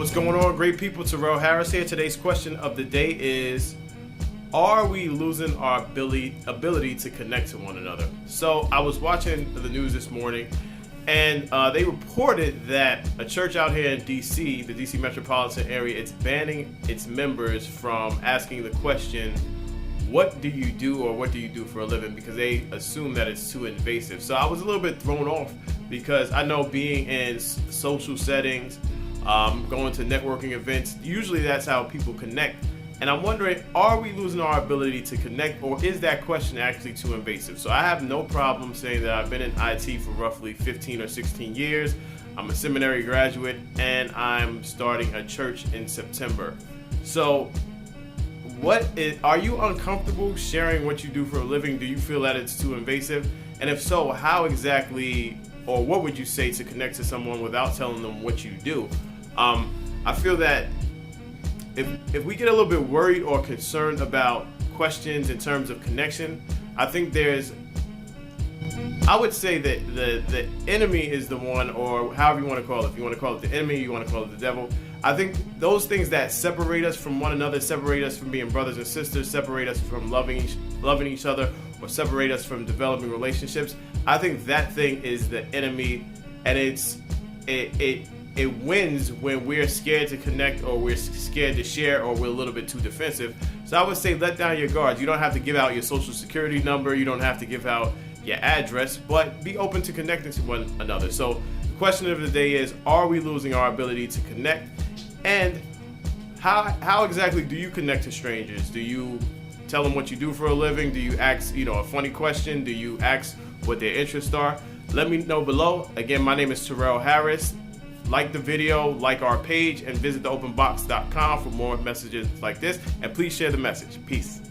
What's going on, great people? Terrell Harris here. Today's question of the day is, are we losing our ability to connect to one another? So I was watching the news this morning, and they reported that a church out here in DC, the DC metropolitan area, it's banning its members from asking the question, what do you do or what do you do for a living? Because they assume that it's too invasive. So I was a little bit thrown off because I know being in social settings, going to networking events, usually that's how people connect. And I'm wondering, are we losing our ability to connect, or is that question actually too invasive? So I have no problem saying that I've been in IT for roughly 15 or 16 years. I'm a seminary graduate, and I'm starting a church in September. So are you uncomfortable sharing what you do for a living? Do you feel that it's too invasive? And if so, how exactly, or what would you say to connect to someone without telling them what you do? I feel that if we get a little bit worried or concerned about questions in terms of connection, I think I would say that the enemy is the one, or however you want to call it. If you want to call it the enemy, you want to call it the devil. I think those things that separate us from one another, separate us from being brothers and sisters, separate us from loving each other, or separate us from developing relationships, I think that thing is the enemy, and it wins when we're scared to connect, or we're scared to share, or we're a little bit too defensive. So I would say let down your guards. You don't have to give out your social security number. You don't have to give out your address, but be open to connecting to one another. So the question of the day is, are we losing our ability to connect? And how exactly do you connect to strangers? Do you tell them what you do for a living? Do you ask, a funny question? Do you ask what their interests are? Let me know below. Again, my name is Terrell Harris. Like the video, like our page, and visit theopenbox.com for more messages like this. And please share the message. Peace.